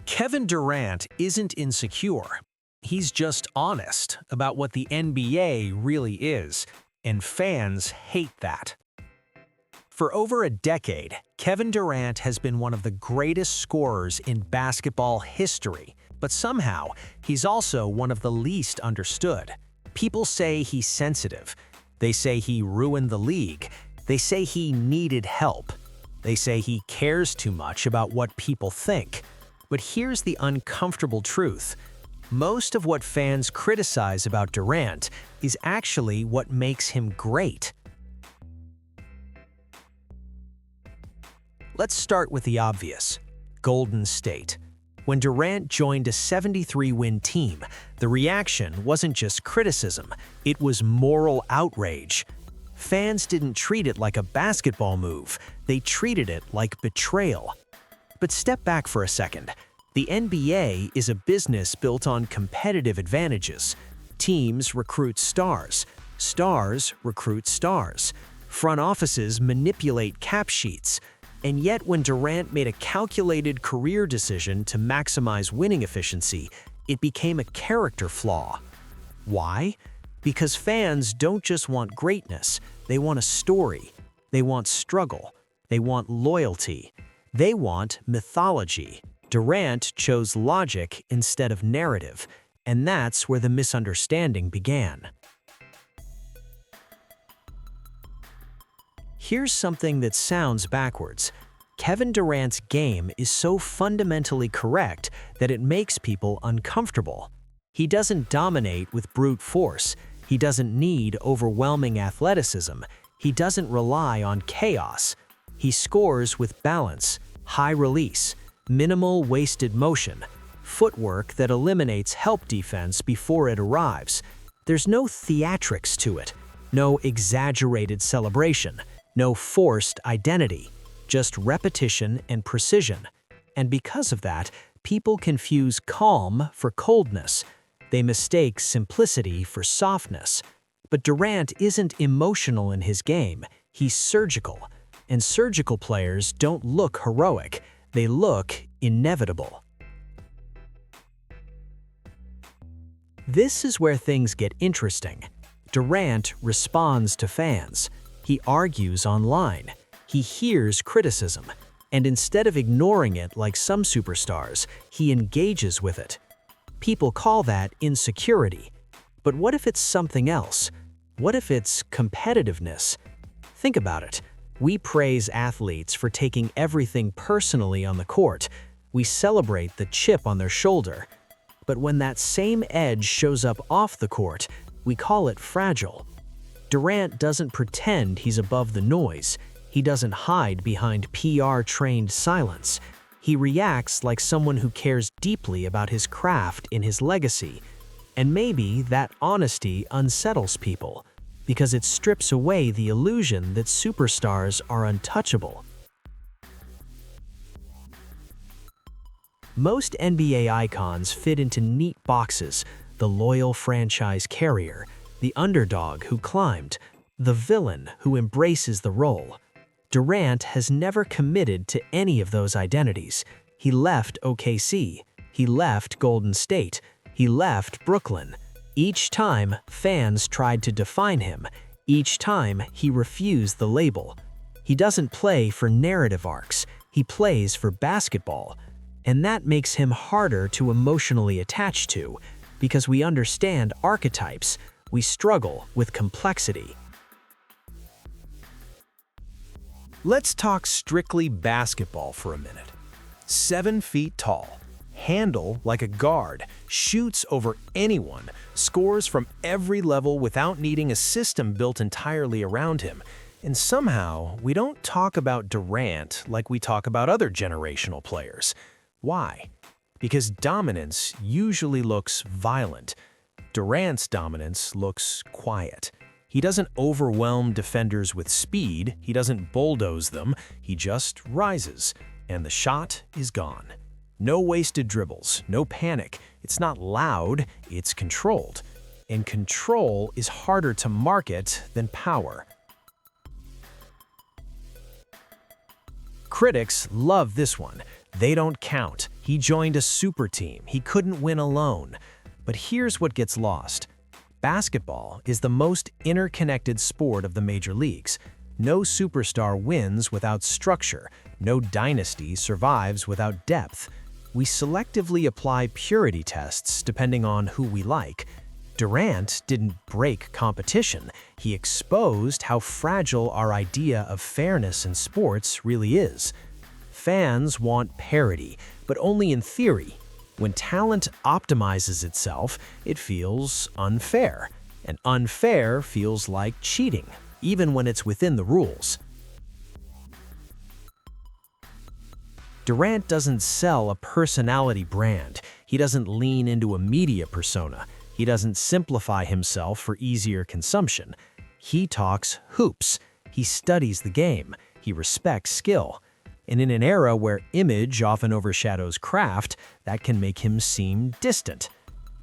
Kevin Durant isn't insecure. He's just honest about what the NBA really is, and fans hate that. For over a decade, Kevin Durant has been one of the greatest scorers in basketball history, but somehow he's also one of the least understood. People say he's sensitive. They say he ruined the league. They say he needed help. They say he cares too much about what people think. But here's the uncomfortable truth. Most of what fans criticize about Durant is actually what makes him great. Let's start with the obvious: Golden State. When Durant joined a 73-win team, the reaction wasn't just criticism, it was moral outrage. Fans didn't treat it like a basketball move, they treated it like betrayal. But step back for a second. The NBA is a business built on competitive advantages. Teams recruit stars. Stars recruit stars. Front offices manipulate cap sheets. And yet when Durant made a calculated career decision to maximize winning efficiency, it became a character flaw. Why? Because fans don't just want greatness, they want a story. They want struggle. They want loyalty. They want mythology. Durant chose logic instead of narrative, and that's where the misunderstanding began. Here's something that sounds backwards. Kevin Durant's game is so fundamentally correct that it makes people uncomfortable. He doesn't dominate with brute force. He doesn't need overwhelming athleticism. He doesn't rely on chaos. He scores with balance, high release, minimal wasted motion, footwork that eliminates help defense before it arrives. There's no theatrics to it, no exaggerated celebration, no forced identity, just repetition and precision. And because of that, people confuse calm for coldness. They mistake simplicity for softness. But Durant isn't emotional in his game, he's surgical. And surgical players don't look heroic, they look inevitable. This is where things get interesting. Durant responds to fans. He argues online. He hears criticism. And instead of ignoring it like some superstars, he engages with it. People call that insecurity. But what if it's something else? What if it's competitiveness? Think about it. We praise athletes for taking everything personally on the court. We celebrate the chip on their shoulder. But when that same edge shows up off the court, we call it fragile. Durant doesn't pretend he's above the noise. He doesn't hide behind PR-trained silence. He reacts like someone who cares deeply about his craft and his legacy. And maybe that honesty unsettles people, because it strips away the illusion that superstars are untouchable. Most NBA icons fit into neat boxes: the loyal franchise carrier, the underdog who climbed, the villain who embraces the role. Durant has never committed to any of those identities. He left OKC. He left Golden State. He left Brooklyn. Each time, fans tried to define him. Each time, he refused the label. He doesn't play for narrative arcs. He plays for basketball. And that makes him harder to emotionally attach to, because we understand archetypes. We struggle with complexity. Let's talk strictly basketball for a minute. 7 feet tall, handle like a guard, shoots over anyone, scores from every level without needing a system built entirely around him. And somehow, we don't talk about Durant like we talk about other generational players. Why? Because dominance usually looks violent. Durant's dominance looks quiet. He doesn't overwhelm defenders with speed, he doesn't bulldoze them, he just rises, and the shot is gone. No wasted dribbles, no panic. It's not loud, it's controlled. And control is harder to market than power. Critics love this one. They don't count. He joined a super team. He couldn't win alone. But here's what gets lost. Basketball is the most interconnected sport of the major leagues. No superstar wins without structure. No dynasty survives without depth. We selectively apply purity tests depending on who we like. Durant didn't break competition. He exposed how fragile our idea of fairness in sports really is. Fans want parity, but only in theory. When talent optimizes itself, it feels unfair. And unfair feels like cheating, even when it's within the rules. Durant doesn't sell a personality brand. He doesn't lean into a media persona. He doesn't simplify himself for easier consumption. He talks hoops. He studies the game. He respects skill. And in an era where image often overshadows craft, that can make him seem distant.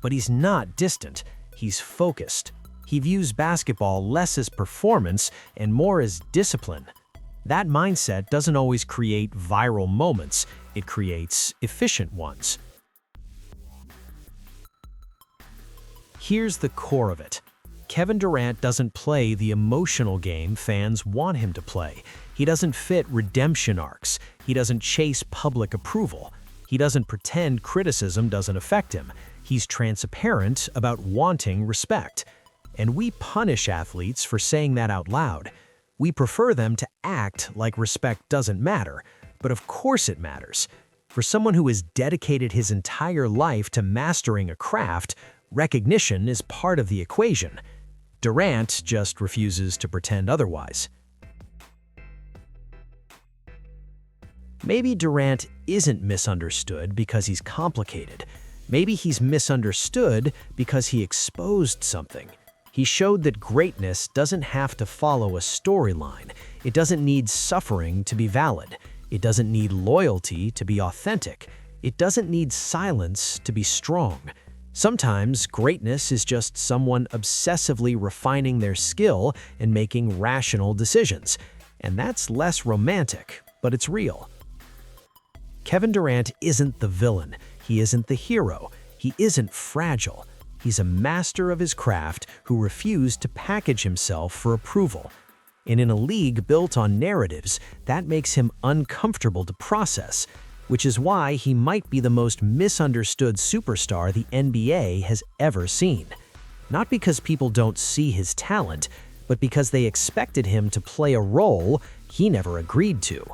But he's not distant. He's focused. He views basketball less as performance and more as discipline. That mindset doesn't always create viral moments. It creates efficient ones. Here's the core of it. Kevin Durant doesn't play the emotional game fans want him to play. He doesn't fit redemption arcs. He doesn't chase public approval. He doesn't pretend criticism doesn't affect him. He's transparent about wanting respect. And we punish athletes for saying that out loud. We prefer them to act like respect doesn't matter, but of course it matters. For someone who has dedicated his entire life to mastering a craft, recognition is part of the equation. Durant just refuses to pretend otherwise. Maybe Durant isn't misunderstood because he's complicated. Maybe he's misunderstood because he exposed something. He showed that greatness doesn't have to follow a storyline. It doesn't need suffering to be valid. It doesn't need loyalty to be authentic. It doesn't need silence to be strong. Sometimes greatness is just someone obsessively refining their skill and making rational decisions. And that's less romantic, but it's real. Kevin Durant isn't the villain. He isn't the hero. He isn't fragile. He's a master of his craft who refused to package himself for approval. And in a league built on narratives, that makes him uncomfortable to process, which is why he might be the most misunderstood superstar the NBA has ever seen. Not because people don't see his talent, but because they expected him to play a role he never agreed to.